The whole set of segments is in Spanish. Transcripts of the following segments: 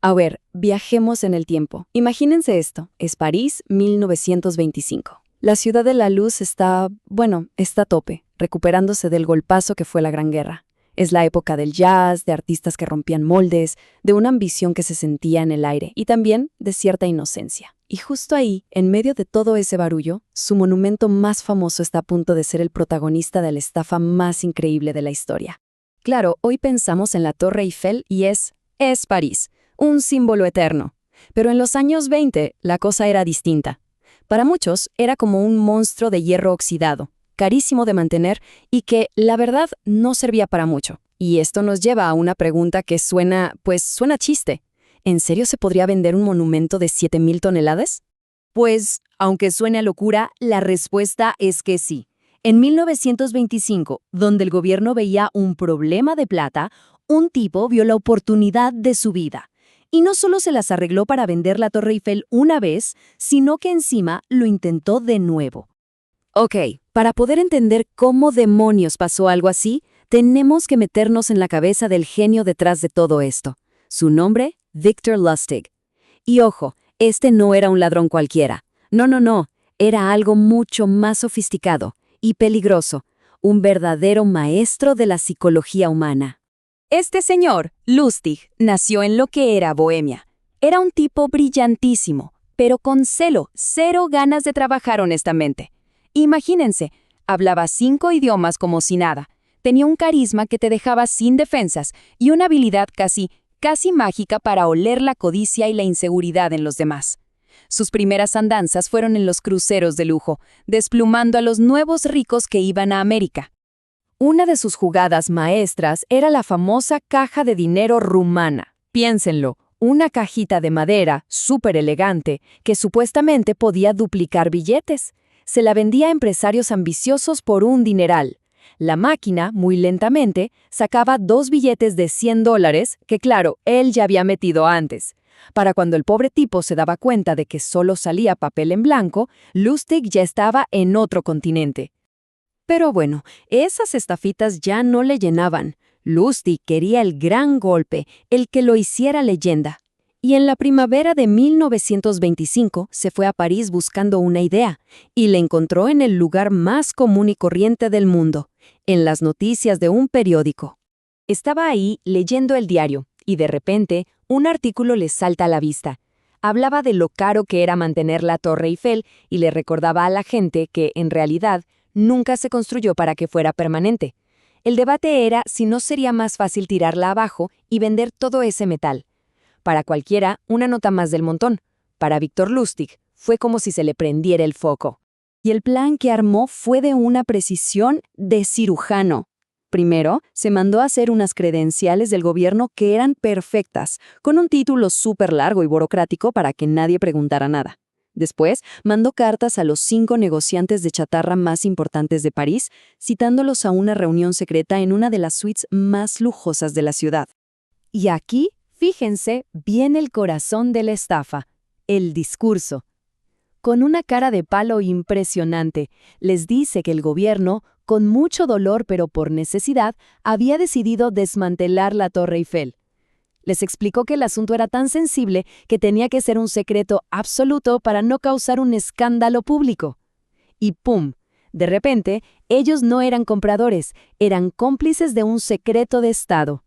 A ver, viajemos en el tiempo. Imagínense esto, es París, 1925. La ciudad de la luz está a tope, recuperándose del golpazo que fue la Gran Guerra. Es la época del jazz, de artistas que rompían moldes, de una ambición que se sentía en el aire y también de cierta inocencia. Y justo ahí, en medio de todo ese barullo, su monumento más famoso está a punto de ser el protagonista de la estafa más increíble de la historia. Claro, hoy pensamos en la Torre Eiffel y es París, un símbolo eterno. Pero en los años 20 la cosa era distinta. Para muchos era como un monstruo de hierro oxidado, carísimo de mantener y que, la verdad, no servía para mucho. Y esto nos lleva a una pregunta que suena chiste. ¿En serio se podría vender un monumento de 7.000 toneladas? Pues, aunque suene a locura, la respuesta es que sí. En 1925, donde el gobierno veía un problema de plata, un tipo vio la oportunidad de su vida. Y no solo se las arregló para vender la Torre Eiffel una vez, sino que encima lo intentó de nuevo. Ok, para poder entender cómo demonios pasó algo así, tenemos que meternos en la cabeza del genio detrás de todo esto. Su nombre, Victor Lustig. Y ojo, este no era un ladrón cualquiera. No, era algo mucho más sofisticado y peligroso, un verdadero maestro de la psicología humana. Este señor, Lustig, nació en lo que era Bohemia. Era un tipo brillantísimo, pero con cero ganas de trabajar honestamente. Imagínense, hablaba 5 idiomas como si nada, tenía un carisma que te dejaba sin defensas y una habilidad casi mágica para oler la codicia y la inseguridad en los demás. Sus primeras andanzas fueron en los cruceros de lujo, desplumando a los nuevos ricos que iban a América. Una de sus jugadas maestras era la famosa caja de dinero rumana. Piénsenlo, una cajita de madera súper elegante que supuestamente podía duplicar billetes. Se la vendía a empresarios ambiciosos por un dineral. La máquina, muy lentamente, sacaba 2 billetes de $100 que, claro, él ya había metido antes. Para cuando el pobre tipo se daba cuenta de que solo salía papel en blanco, Lustig ya estaba en otro continente. Pero bueno, esas estafitas ya no le llenaban. Lustig quería el gran golpe, el que lo hiciera leyenda. Y en la primavera de 1925 se fue a París buscando una idea, y la encontró en el lugar más común y corriente del mundo, en las noticias de un periódico. Estaba ahí leyendo el diario, y de repente un artículo le salta a la vista. Hablaba de lo caro que era mantener la Torre Eiffel y le recordaba a la gente que, en realidad, nunca se construyó para que fuera permanente. El debate era si no sería más fácil tirarla abajo y vender todo ese metal. Para cualquiera, una nota más del montón. Para Victor Lustig, fue como si se le prendiera el foco. Y el plan que armó fue de una precisión de cirujano. Primero, se mandó a hacer unas credenciales del gobierno que eran perfectas, con un título súper largo y burocrático para que nadie preguntara nada. Después, mandó cartas a los 5 negociantes de chatarra más importantes de París, citándolos a una reunión secreta en una de las suites más lujosas de la ciudad. Y aquí, fíjense, viene el corazón de la estafa, el discurso. Con una cara de palo impresionante, les dice que el gobierno, con mucho dolor pero por necesidad, había decidido desmantelar la Torre Eiffel. Les explicó que el asunto era tan sensible que tenía que ser un secreto absoluto para no causar un escándalo público. Y ¡pum! De repente, ellos no eran compradores, eran cómplices de un secreto de Estado.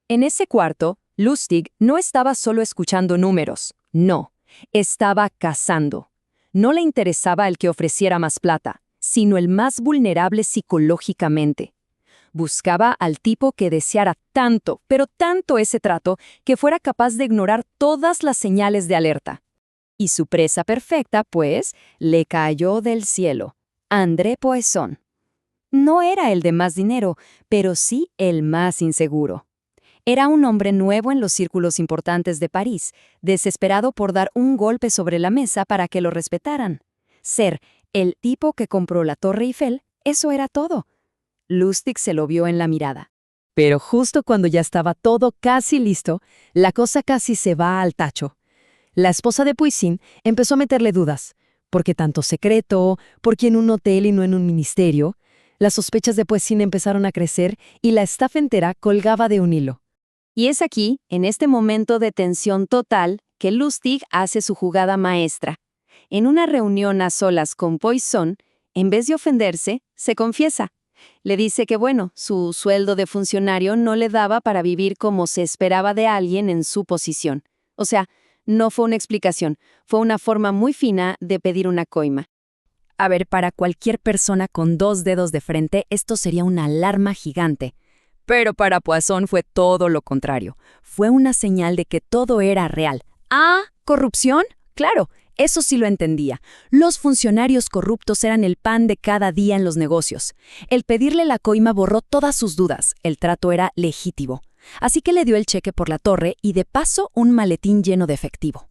En ese cuarto, Lustig no estaba solo escuchando números, no, estaba cazando. No le interesaba el que ofreciera más plata, sino el más vulnerable psicológicamente. Buscaba al tipo que deseara tanto, pero tanto ese trato, que fuera capaz de ignorar todas las señales de alerta. Y su presa perfecta, pues, le cayó del cielo. André Poisson. No era el de más dinero, pero sí el más inseguro. Era un hombre nuevo en los círculos importantes de París, desesperado por dar un golpe sobre la mesa para que lo respetaran. Ser el tipo que compró la Torre Eiffel, eso era todo. Lustig se lo vio en la mirada. Pero justo cuando ya estaba todo casi listo, la cosa casi se va al tacho. La esposa de Poisson empezó a meterle dudas. ¿Por qué tanto secreto? ¿Por qué en un hotel y no en un ministerio? Las sospechas de Poisson empezaron a crecer y la estafa entera colgaba de un hilo. Y es aquí, en este momento de tensión total, que Lustig hace su jugada maestra. En una reunión a solas con Poisson, en vez de ofenderse, se confiesa. Le dice que su sueldo de funcionario no le daba para vivir como se esperaba de alguien en su posición. O sea, no fue una explicación, fue una forma muy fina de pedir una coima. A ver, para cualquier persona con 2 dedos de frente, esto sería una alarma gigante. Pero para Poisson fue todo lo contrario. Fue una señal de que todo era real. ¿Ah, corrupción? Claro, eso sí lo entendía. Los funcionarios corruptos eran el pan de cada día en los negocios. El pedirle la coima borró todas sus dudas. El trato era legítimo. Así que le dio el cheque por la torre y de paso un maletín lleno de efectivo.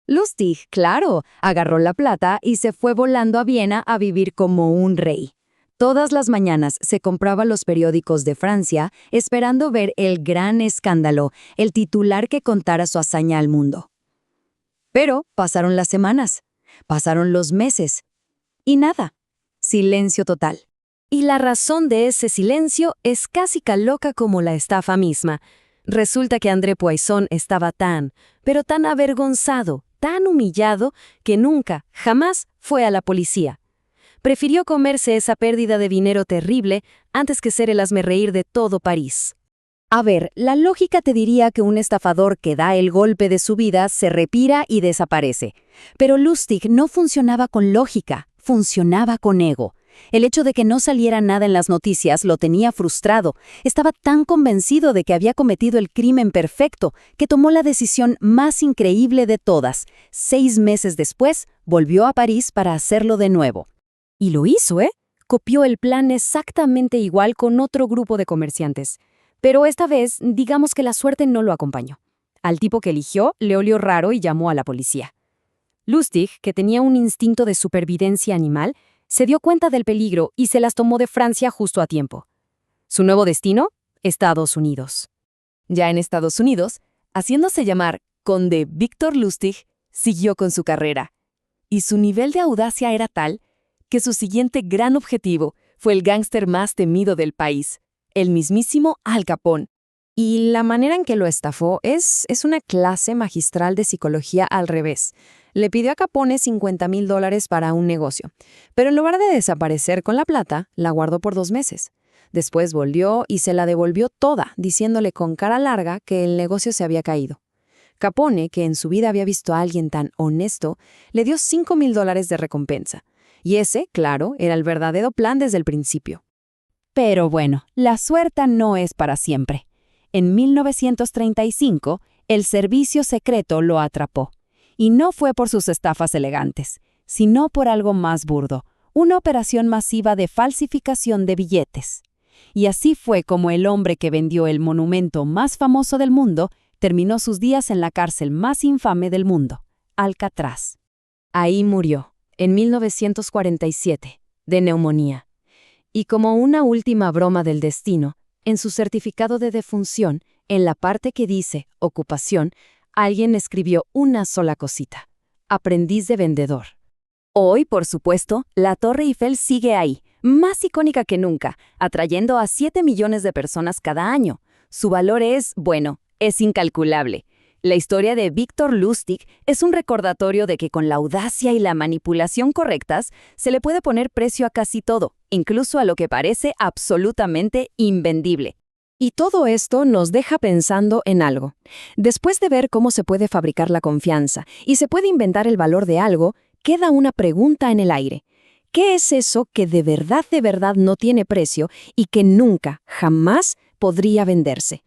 Lustig, claro, agarró la plata y se fue volando a Viena a vivir como un rey. Todas las mañanas se compraba los periódicos de Francia esperando ver el gran escándalo, el titular que contara su hazaña al mundo. Pero pasaron las semanas, pasaron los meses, y nada, silencio total. Y la razón de ese silencio es casi tan loca como la estafa misma. Resulta que André Poisson estaba pero tan avergonzado, tan humillado, que nunca, jamás fue a la policía. Prefirió comerse esa pérdida de dinero terrible antes que ser el hazmerreír de todo París. A ver, la lógica te diría que un estafador que da el golpe de su vida se retira y desaparece. Pero Lustig no funcionaba con lógica, funcionaba con ego. El hecho de que no saliera nada en las noticias lo tenía frustrado. Estaba tan convencido de que había cometido el crimen perfecto que tomó la decisión más increíble de todas. 6 meses después, volvió a París para hacerlo de nuevo. Y lo hizo, ¿eh? Copió el plan exactamente igual con otro grupo de comerciantes. Pero esta vez, digamos que la suerte no lo acompañó. Al tipo que eligió le olió raro y llamó a la policía. Lustig, que tenía un instinto de supervivencia animal, se dio cuenta del peligro y se las tomó de Francia justo a tiempo. Su nuevo destino, Estados Unidos. Ya en Estados Unidos, haciéndose llamar Conde Victor Lustig, siguió con su carrera. Y su nivel de audacia era tal que su siguiente gran objetivo fue el gángster más temido del país, el mismísimo Al Capone. Y la manera en que lo estafó es una clase magistral de psicología al revés. Le pidió a Capone $50,000 para un negocio, pero en lugar de desaparecer con la plata, la guardó por 2 meses. Después volvió y se la devolvió toda, diciéndole con cara larga que el negocio se había caído. Capone, que en su vida había visto a alguien tan honesto, le dio $5,000 de recompensa. Y ese, claro, era el verdadero plan desde el principio. Pero bueno, la suerte no es para siempre. En 1935, el servicio secreto lo atrapó. Y no fue por sus estafas elegantes, sino por algo más burdo, una operación masiva de falsificación de billetes. Y así fue como el hombre que vendió el monumento más famoso del mundo terminó sus días en la cárcel más infame del mundo, Alcatraz. Ahí murió, en 1947, de neumonía. Y como una última broma del destino, en su certificado de defunción, en la parte que dice ocupación, alguien escribió una sola cosita: aprendiz de vendedor. Hoy, por supuesto, la Torre Eiffel sigue ahí, más icónica que nunca, atrayendo a 7 millones de personas cada año. Su valor es incalculable. La historia de Victor Lustig es un recordatorio de que con la audacia y la manipulación correctas se le puede poner precio a casi todo, incluso a lo que parece absolutamente invendible. Y todo esto nos deja pensando en algo. Después de ver cómo se puede fabricar la confianza y se puede inventar el valor de algo, queda una pregunta en el aire. ¿Qué es eso que de verdad no tiene precio y que nunca, jamás podría venderse?